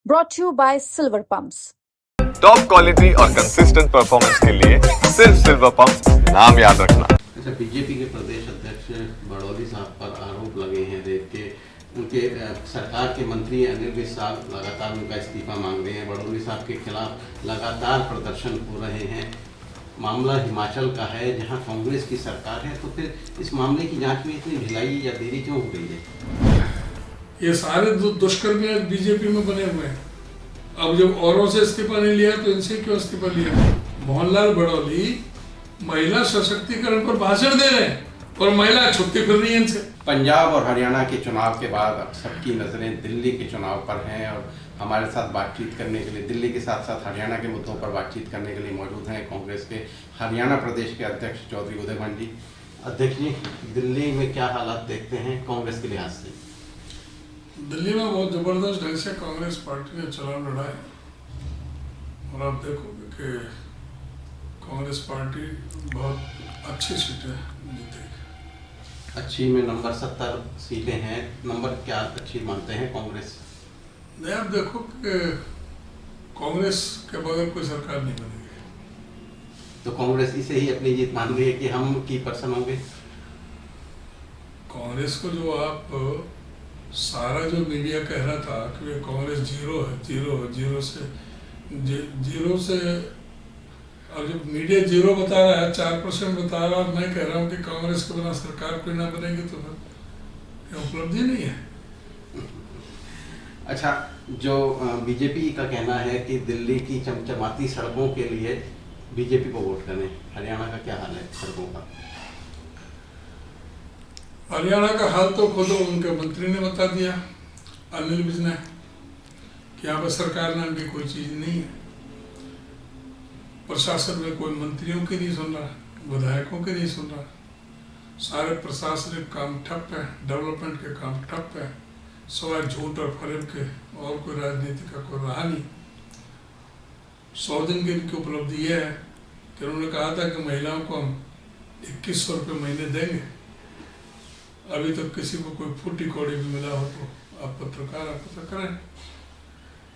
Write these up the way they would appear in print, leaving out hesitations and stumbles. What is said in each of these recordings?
brought to you by Silver Pumps. Top quality और consistent performance के लिए सिर्फ सिल्वर पंप नाम याद रखना। अच्छा, बीजेपी के प्रदेश अध्यक्ष बड़ौली साहब पर आरोप लगे हैं रेप के। उनके सरकार के मंत्री अनिल विज साहब लगातार उनका इस्तीफा मांग रहे हैं। बड़ौली साहब के खिलाफ लगातार प्रदर्शन हो रहे हैं। मामला हिमाचल का है जहां कांग्रेस की सरकार है, तो फिर इस मामले की जांच में इतनी ढिलाई या देरी क्यों हो गई है? ये सारे दुष्कर्मी आज बीजेपी में बने हुए हैं। अब जब औरों से इस्तीफा नहीं लिया तो इनसे क्यों इस्तीफा लिया? मोहनलाल बड़ौली महिला सशक्तिकरण पर भाषण दे रहे हैं और महिला छुट्टी फिर रही है इनसे। पंजाब और हरियाणा के चुनाव के बाद अब सबकी नज़रें दिल्ली के चुनाव पर हैं और हमारे साथ बातचीत करने के लिए दिल्ली के साथ साथ हरियाणा के मुद्दों पर बातचीत करने के लिए मौजूद हैं कांग्रेस के हरियाणा प्रदेश के अध्यक्ष चौधरी उदयभान जी। अध्यक्ष जी, दिल्ली में क्या हालात देखते हैं कांग्रेस के लिहाज से? दिल्ली में बहुत जबरदस्त ढंग से कांग्रेस पार्टी ने चुनाव लड़ा है और आप देखोगे कि कांग्रेस पार्टी बहुत अच्छी सीटें जीतेगी। अच्छी में नंबर 70 सीटें हैं। नंबर क्या अच्छी मानते हैं कांग्रेस? नहीं, आप देखो कि कांग्रेस के बगैर कोई सरकार नहीं बनेगी। तो कांग्रेस इसे ही अपनी जीत मान रही है कि हम की पर्सन होंगे। कांग्रेस को जो आप सारा जो मीडिया कह रहा था कि कांग्रेस जीरो से और जब मीडिया जीरो बता रहा है, 4% बता रहा है और मैं कह रहा हूँ कि कांग्रेस के बिना सरकार कोई ना बनेगी, तो फिर उपलब्धि नहीं है। अच्छा, जो बीजेपी का कहना है कि दिल्ली की चमचमाती सड़कों के लिए बीजेपी को वोट करें, हरियाणा का क्या हाल है सड़कों का? हरियाणा का हाल तो खुद उनके मंत्री ने बता दिया, अनिल विज ने, कि यहाँ पर सरकार नाम की कोई चीज़ नहीं है। प्रशासन में कोई मंत्रियों की नहीं सुन रहा, विधायकों की नहीं सुन रहा। सारे प्रशासनिक काम ठप है, डेवलपमेंट के काम ठप है, सवाल झूठ और फरेब के, और कोई राजनीति का कोई रहा नहीं। 100 दिन की इनकी उपलब्धि यह है कि उन्होंने कहा था कि महिलाओं को हम 2100 रुपये महीने देंगे। अभी तक किसी को कोई फूटी कौड़ी भी मिला हो तो आप पत्रकार आप पता करें।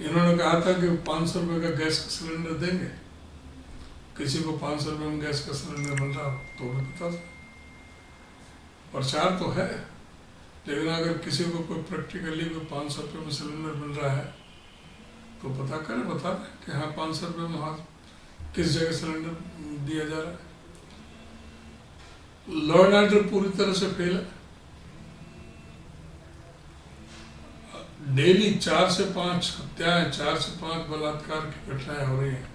इन्होंने कहा था कि 500 रुपये का गैस का सिलेंडर देंगे। किसी को 500 रुपये में गैस का सिलेंडर मिल रहा हो तो भी बता दें। प्रचार तो है, लेकिन अगर किसी को कोई प्रैक्टिकली कोई 500 रुपये में सिलेंडर मिल रहा है तो पता करें, बता दें कि हाँ 500 रुपये में हाँ किस जगह सिलेंडर दिया जा रहा है। लॉ एंड ऑर्डर पूरी तरह से फेल है। डेली 4 से 5 हत्याएं, 4 से 5 बलात्कार की घटनाएं हो रही हैं।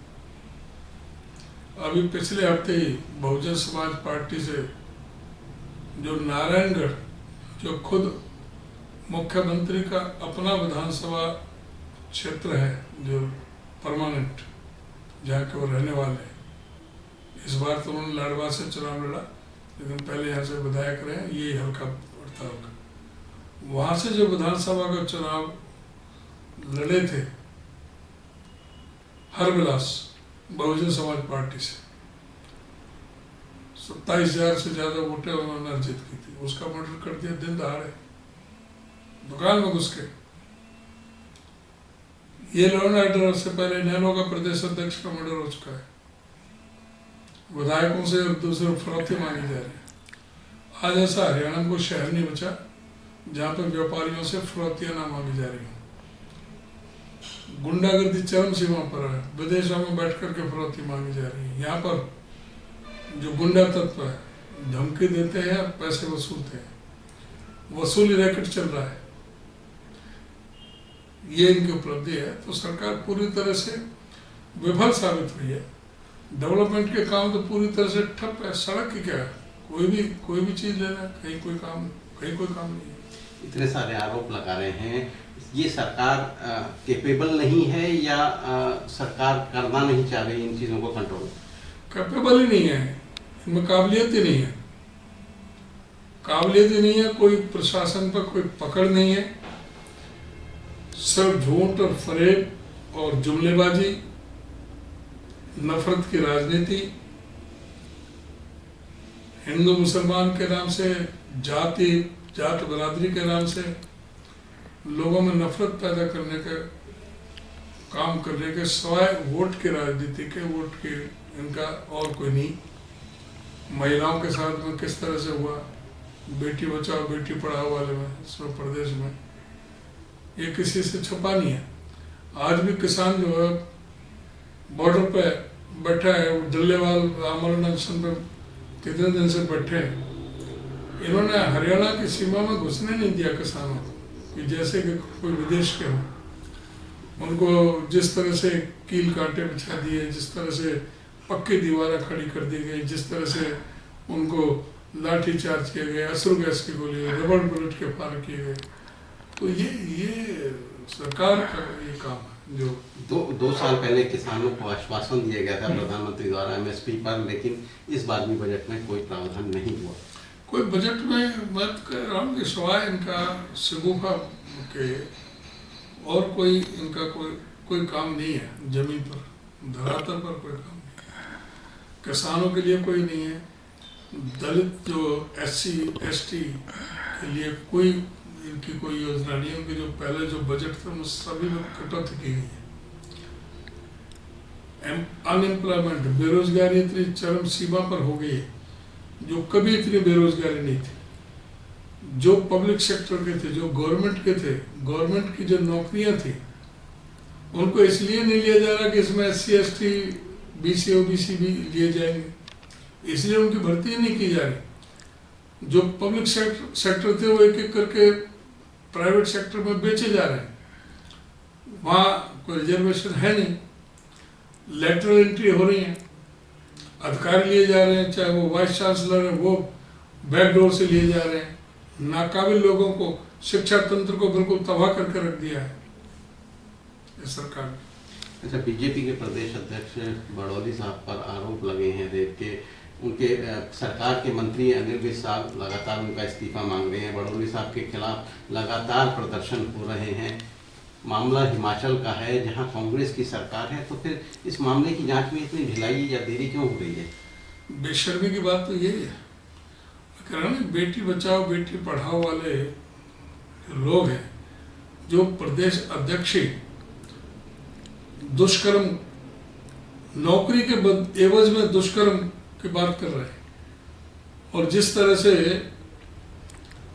अभी पिछले हफ्ते ही बहुजन समाज पार्टी से जो नारायणगढ़, जो खुद मुख्यमंत्री का अपना विधानसभा क्षेत्र है, जो परमानेंट जहाँ के वो रहने वाले हैं, इस बार तो उन्होंने लाडवा से चुनाव लड़ा, लेकिन पहले यहाँ से विधायक रहे, ये हल्का बढ़ता होगा। वहाँ से जो विधानसभा का चुनाव लड़े थे हरविलास बहुजन समाज पार्टी से, 27,000 से ज्यादा वोटें उन्होंने अर्जित की थी। उसका मर्डर कर दिया दिन दहाड़े, दुकान में घुस के। ये लॉ एंड ऑर्डर से पहले नैनो का प्रदेश अध्यक्ष का मर्डर हो चुका है। विधायकों से एक दूसरे फरोख्ती मांगी जा रही है। आज ऐसा हरियाणा में कोई शहर नहीं बचा जहाँ पर व्यापारियों से फरोख्तियां ना मांगी जा रही हो। गुंडागर्दी चरम सीमा पर है, विदेशों में बैठ करके फरोख्ती मांगी जा रही है। यहाँ पर जो गुंडा तत्व है धमकी देते हैं, पैसे वसूलते हैं, वसूली रैकेट चल रहा है। ये इनकी उपलब्धि है। तो सरकार पूरी तरह से विफल साबित हुई है। डेवलपमेंट के काम तो पूरी तरह से ठप है। सड़क की क्या है, कोई भी चीज लेना, कहीं कोई काम नहीं है। इतने सारे आरोप लगा रहे हैं, ये सरकार कैपेबल नहीं है या सरकार करना नहीं चाह रही इन चीज़ों को कंट्रोल? कैपेबल ही नहीं है, इनमें काबिलियत ही नहीं है। कोई प्रशासन पर कोई पकड़ नहीं है। सब झूठ और फरेब और जुमलेबाजी, नफरत की राजनीति, हिंदू मुसलमान के नाम से, जात बरादरी के नाम से लोगों में नफरत पैदा करने का काम करने के सिवाय वोट के राजनीति के वोट के इनका और कोई नहीं। महिलाओं के साथ में किस तरह से हुआ, बेटी बचाओ बेटी पढ़ाओ वाले में इसमें प्रदेश में, ये किसी से छुपा नहीं है। आज भी किसान जो है बॉर्डर पे बैठा है, डल्लेवाल आमरण अनशन पे कितने दिन से बैठे हैं। इन्होंने हरियाणा की सीमा में घुसने नहीं दिया किसानों को, कि जैसे कि कोई विदेश के हो। उनको जिस तरह से कील कांटे बिछा दिए, जिस तरह से पक्की दीवारें खड़ी कर दी गई, जिस तरह से उनको लाठी चार्ज किए गए, अश्रु गैस की गोली, रबड़ बुलेट के फायर किए गए। तो ये सरकार का ये काम है। जो दो साल पहले किसानों को आश्वासन दिया गया था प्रधानमंत्री द्वारा एमएसपी पर, लेकिन इस बार भी बजट में कोई प्रावधान नहीं हुआ। कोई बजट में बात कर रहा हूँ कि सिवाय इनका शगुफा के और कोई इनका कोई काम नहीं है। जमीन पर धरातल पर कोई काम नहीं है, किसानों के लिए कोई नहीं है। दलित जो SC ST के लिए कोई इनकी कोई योजना नहीं है। उनके जो पहले जो बजट थे उन सभी में कटौती की गई है। अनएम्प्लॉयमेंट, बेरोजगारी इतनी चरम सीमा पर हो गई है, जो कभी इतनी बेरोजगारी नहीं थी। जो पब्लिक सेक्टर के थे, जो गवर्नमेंट के थे, गवर्नमेंट की जो नौकरियां थी, उनको इसलिए नहीं लिया जा रहा कि इसमें SC ST BC OBC भी लिए जाएंगे, इसलिए उनकी भर्ती नहीं की जा रही। जो पब्लिक सेक्टर थे वो एक एक करके प्राइवेट सेक्टर में बेचे जा रहे हैं। वहाँ कोई रिजर्वेशन है नहीं, लेटरल एंट्री हो रही है, अधिकारी लिए जा रहे हैं, चाहे वो वाइस चांसलर है वो बैकडोर से लिए जा रहे हैं। नाकाबिल लोगों को, शिक्षा तंत्र को बिल्कुल तबाह करके रख दिया है इस सरकार ने। अच्छा, बीजेपी के प्रदेश अध्यक्ष बड़ौली साहब पर आरोप लगे हैं रेप के। उनके सरकार के मंत्री अनिल विज साहब लगातार उनका इस्तीफा मांग रहे हैं। बड़ौली साहब के खिलाफ लगातार प्रदर्शन हो रहे हैं। मामला हिमाचल का है जहां कांग्रेस की सरकार है, तो फिर इस मामले की जांच में इतनी ढिलाई या देरी क्यों हो रही है? बेशर्मी की बात तो यही है। कह रहा हूँ, बेटी बचाओ बेटी पढ़ाओ वाले लोग हैं जो प्रदेश अध्यक्ष दुष्कर्म, नौकरी के एवज में दुष्कर्म की बात कर रहे हैं। और जिस तरह से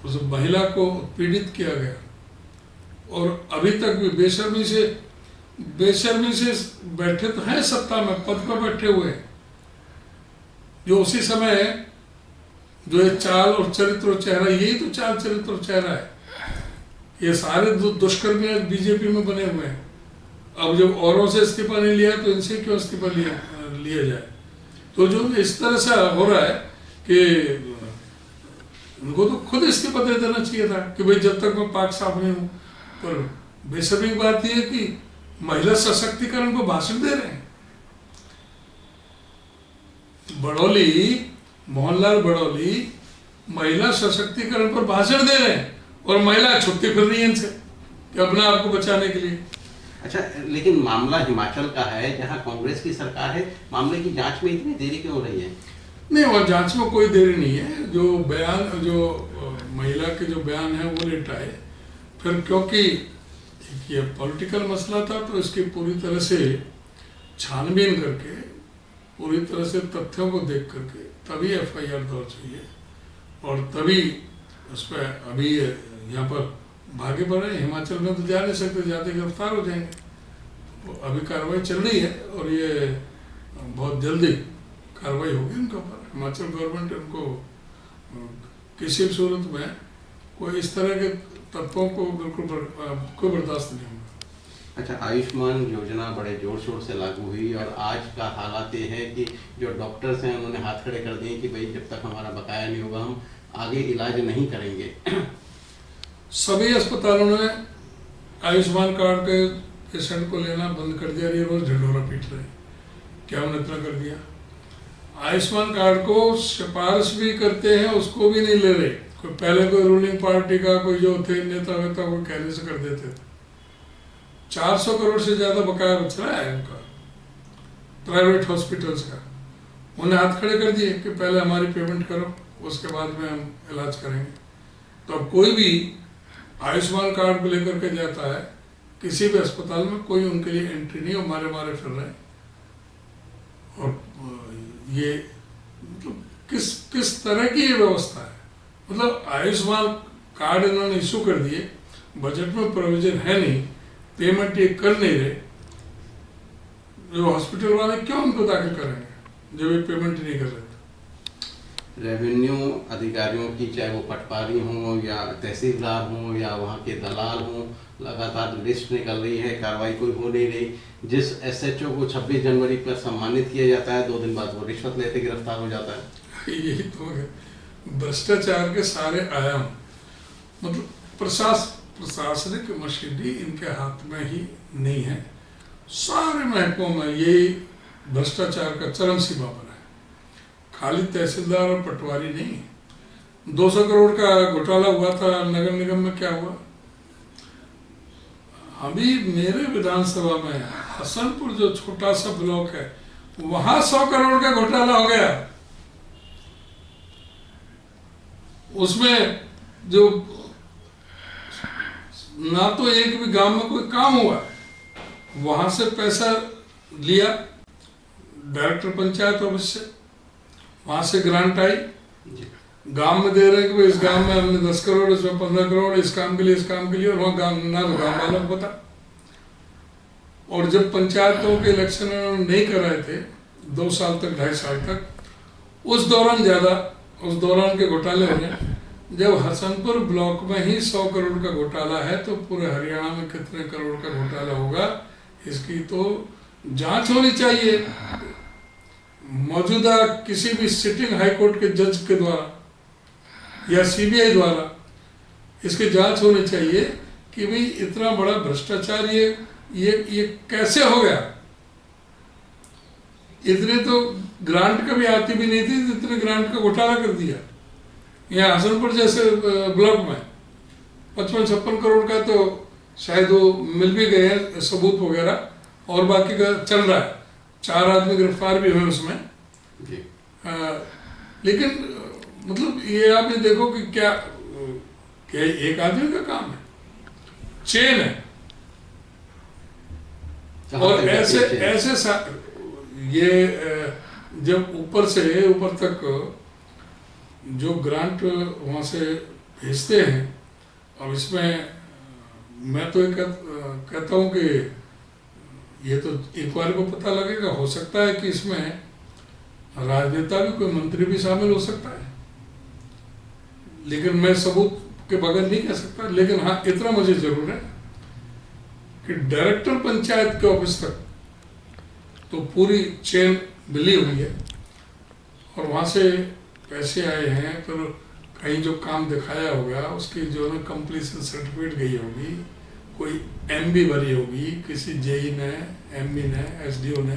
उस महिला को पीड़ित किया गया, और अभी तक भी बेशर्मी से बैठे तो हैं, सत्ता में पद पर बैठे हुए, जो उसी समय जो ये चाल और चरित्र और चेहरा, यही तो चाल चरित्र और चेहरा है। ये सारे दुष्कर्मी बीजेपी में बने हुए हैं। अब जब औरों से इस्तीफा नहीं लिया तो इनसे क्यों इस्तीफा लिया जाए? तो जो इस तरह से हो रहा है कि उनको तो खुद इस्तीफा दे देना चाहिए था कि भाई जब तक मैं पाक साफ नहीं हूँ। पर बेशर्मी की बात यह है कि महिला सशक्तिकरण को भाषण दे रहे हैं। बड़ौली, मोहनलाल बड़ौली महिला सशक्तिकरण पर भाषण दे रहे हैं और महिला छुट्टी फिर रही है इनसे कि अपने आप को बचाने के लिए। अच्छा, लेकिन मामला हिमाचल का है जहां कांग्रेस की सरकार है, मामले की जांच में इतनी देरी क्यों हो रही है? नहीं, वहाँ जांच में कोई देरी नहीं है। जो बयान, जो महिला के जो बयान है वो लेट आए, फिर क्योंकि ये पॉलिटिकल मसला था तो इसकी पूरी तरह से छानबीन करके, पूरी तरह से तथ्यों को देख करके तभी FIR दर्ज हुई है, और तभी उस पर अभी यहाँ पर भागे पड़ रहे हैं। हिमाचल में तो जा नहीं सकते, जाते गिरफ्तार हो जाएंगे। तो अभी कार्रवाई चल रही है और ये बहुत जल्दी कार्रवाई होगी उनके ऊपर। हिमाचल गवर्नमेंट उनको किसी भी सूरत में कोई इस तरह के तत्वों को बिल्कुल कोई बर्दाश्त नहीं होगा। अच्छा, आयुष्मान योजना बड़े जोर शोर से लागू हुई और आज का हालात ये है कि जो डॉक्टर्स हैं उन्होंने हाथ खड़े कर दिए कि भाई जब तक हमारा बकाया नहीं होगा हम आगे इलाज नहीं करेंगे। सभी अस्पतालों ने आयुष्मान कार्ड के पेशेंट को लेना बंद कर दिया। ये रोज ढिंढोरा पीट रहे, क्या हमने इतना कर दिया? आयुष्मान कार्ड को सिफारिश भी करते हैं, उसको भी नहीं ले रहे। कोई पहले कोई रूलिंग पार्टी का कोई जो थे नेता वेता वो कहने से कर देते थे। 400 करोड़ से ज्यादा बकाया बच रहा है उनका प्राइवेट हॉस्पिटल्स का। उन्हें हाथ खड़े कर दिए कि पहले हमारी पेमेंट करो, उसके बाद में हम इलाज करेंगे। तो अब कोई भी आयुष्मान कार्ड को लेकर के जाता है किसी भी अस्पताल में कोई उनके लिए एंट्री नहीं, और मारे मारे फिर रहे हैं। और ये मतलब किस तरह की ये व्यवस्था है? मतलब आयुष्मान कार्ड इन्होंने इशू कर दिए, बजट में प्रोविजन है नहीं, पेमेंट ये कर नहीं रहे, जो हॉस्पिटल वाले क्यों उनको दाखिल करेंगे जब ये पेमेंट नहीं कर रहे? रेवेन्यू अधिकारियों की, चाहे वो पटवारी हों या तहसीलदार हों या वहाँ के दलाल हों, लगातार लिस्ट निकल रही है, कार्रवाई कोई हो नहीं रही। जिस एसएचओ को 26 जनवरी पर सम्मानित किया जाता है, 2 दिन बाद वो रिश्वत लेते गिरफ्तार हो जाता है। यही तो है भ्रष्टाचार के सारे आयाम। मतलब प्रशासनिक मशीनरी इनके हाथ में ही नहीं है। सारे महकमों में यही भ्रष्टाचार का चरम सीमा पर है। खाली तहसीलदार और पटवारी नहीं। 200 करोड़ का घोटाला हुआ था नगर निगम में, क्या हुआ? अभी मेरे विधानसभा में हसनपुर जो छोटा सा ब्लॉक है, वहां 100 करोड़ का घोटाला हो गया। उसमें जो ना तो एक भी गांव में कोई काम हुआ, वहां से पैसा लिया डायरेक्टर पंचायत ऑफिस से, वहां से ग्रांट आई, गांव में दे रहे हैं कि इस गांव में हमने 10 करोड़, इसमें 15 करोड़, इस काम के लिए, इस काम के लिए, और वहाँ गांव ना तो गांव वालों को पता। और जब पंचायतों के इलेक्शन उन्होंने नहीं कराए थे 2 साल तक, 2.5 साल तक, उस दौरान के घोटाले होने। जब हसनपुर ब्लॉक में ही 100 करोड़ का घोटाला है, तो पूरे हरियाणा में कितने करोड़ का घोटाला होगा, इसकी तो जांच होनी चाहिए मौजूदा किसी भी सिटिंग हाई कोर्ट के जज के द्वारा या सीबीआई द्वारा। इसकी जांच होनी चाहिए कि भाई इतना बड़ा भ्रष्टाचार ये कैसे हो गया। इतने तो ग्रांट कभी आती भी नहीं थी, इतने ग्रांट का घोटाला कर दिया। यहाँ हसनपुर जैसे ब्लॉक में 55-56 करोड़ का तो शायद वो मिल भी गए हैं सबूत वगैरह, और बाकी का चल रहा है। 4 आदमी गिरफ्तार भी हुए उसमें। लेकिन मतलब ये आप ये देखो कि क्या एक आदमी का काम है, चेन है। और ऐसे ये जब ऊपर तक जो ग्रांट वहाँ से भेजते हैं, अब इसमें मैं तो कहता हूँ कि ये तो इंक्वायरी को पता लगेगा। हो सकता है कि इसमें राजनेता भी, कोई मंत्री भी शामिल हो सकता है, लेकिन मैं सबूत के बगैर नहीं कह सकता। लेकिन हाँ, इतना मुझे जरूर है कि डायरेक्टर पंचायत के ऑफिस तक तो पूरी चेन मिली हुई है, और वहाँ से पैसे आए हैं, फिर कहीं जो काम दिखाया होगा उसकी जो है कंप्लीशन सर्टिफिकेट गई होगी, कोई एमबी भरी होगी, किसी जेई ने, एमबी ने, एसडीओ ने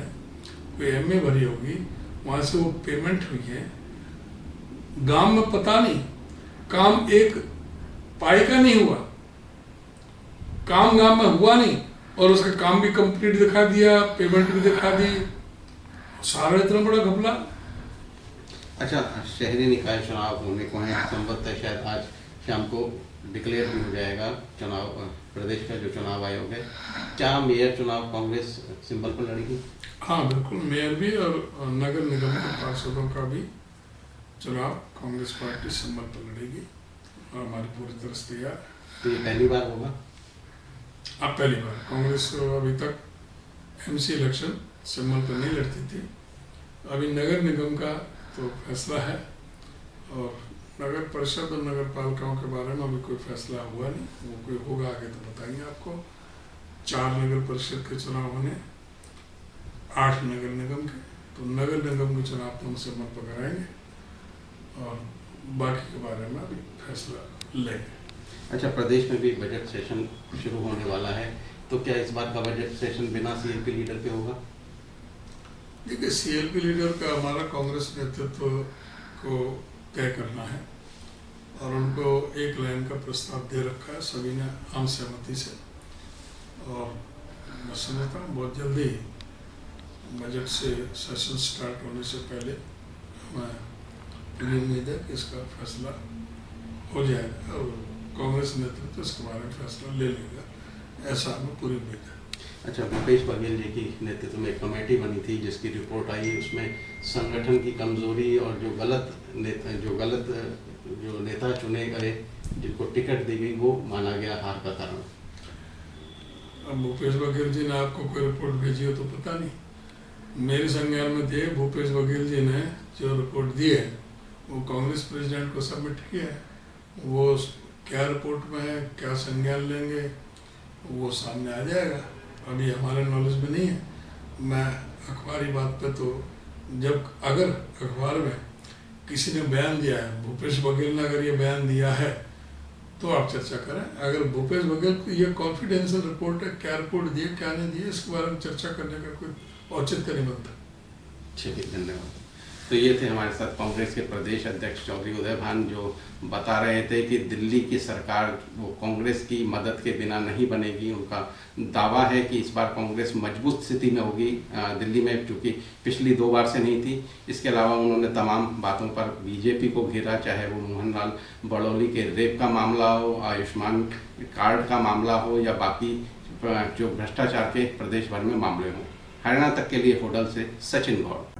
कोई एमए भरी होगी, वहाँ से वो पेमेंट हुई है। गांव में पता नहीं, काम एक पाई का नहीं हुआ, काम गांव में हुआ नहीं, और उसका काम भी कंप्लीट दिखा दिया, पेमेंट भी दिखा दी, सारा इतना बड़ा घपला। अच्छा, शहरी निकाय चुनाव होने को है, संभवतः शायद आज शाम को डिक्लेयर भी हो जाएगा चुनाव, प्रदेश का जो चुनाव आयोग है। क्या मेयर चुनाव कांग्रेस सिंबल पर लड़ेगी? हाँ बिल्कुल, मेयर भी और नगर निगम के पार्षदों का भी चुनाव कांग्रेस पार्टी सिंबल पर लड़ेगी, और हमारी पूरी तरह से तैयार। तो ये पहली बार होगा? अब पहली बार। कांग्रेस अभी तक एमसी इलेक्शन सिंबल पर नहीं लड़ती थी। अभी नगर निगम का तो फैसला है, और नगर परिषद और नगर पालिकाओं के बारे में अभी कोई फैसला हुआ नहीं, वो कोई होगा आगे तो बताएंगे आपको। 4 नगर परिषद के चुनाव होने, 8 नगर निगम के, तो नगर निगम के चुनाव तो उनसे मत पकड़ाएंगे, और बाकी के बारे में अभी फैसला लेंगे। अच्छा, प्रदेश में भी बजट सेशन शुरू होने वाला है, तो क्या इस बार का बजट सेशन बिना सीएलपी लीडर के होगा? देखिए, सीएलपी लीडर का हमारा कांग्रेस नेतृत्व को तय करना है, और उनको एक लाइन का प्रस्ताव दे रखा है सभी ने आम सहमति से, और मैं समझता हूँ बहुत जल्दी बजट से सेशन स्टार्ट होने से पहले मैं मुझे उम्मीद है कि इसका फैसला हो जाएगा, और कांग्रेस नेतृत्व इसके बारे में फैसला ले लेगा। ऐसा हमें पूरी उम्मीद है। अच्छा, भूपेश बघेल जी की नेतृत्व में एक कमेटी बनी थी जिसकी रिपोर्ट आई, उसमें संगठन की कमजोरी और जो गलत नेता चुने गए, जिनको टिकट दी गई, वो माना गया हार का कारण। अब भूपेश बघेल जी ने आपको कोई रिपोर्ट भेजी हो तो पता नहीं, मेरे संज्ञान में दिए भूपेश बघेल जी ने जो रिपोर्ट दी है वो कांग्रेस प्रेसिडेंट को सबमिट किया है। वो क्या रिपोर्ट में है, क्या संज्ञान लेंगे, वो सामने आ जाएगा, अभी हमारे नॉलेज में नहीं है। मैं अखबारी बात पे तो अगर अखबार में किसी ने बयान दिया है, भूपेश बघेल ने अगर ये बयान दिया है तो आप चर्चा करें। अगर भूपेश बघेल को ये कॉन्फिडेंशियल रिपोर्ट है, क्या रिपोर्ट दी क्या नहीं दी, इसके बारे में चर्चा करने का कोई औचित्य नहीं बनता। ठीक है, धन्यवाद। तो ये थे हमारे साथ कांग्रेस के प्रदेश अध्यक्ष चौधरी उदय भान, जो बता रहे थे कि दिल्ली की सरकार वो कांग्रेस की मदद के बिना नहीं बनेगी। उनका दावा है कि इस बार कांग्रेस मजबूत स्थिति में होगी दिल्ली में, चूँकि पिछली 2 बार से नहीं थी। इसके अलावा उन्होंने तमाम बातों पर बीजेपी को घेरा, चाहे वो मोहनलाल बड़ौली के रेप का मामला हो, आयुष्मान कार्ड का मामला हो, या बाकी जो भ्रष्टाचार के प्रदेश भर में मामले हों। हरियाणा तक के लिए होडल से सचिन गौड़।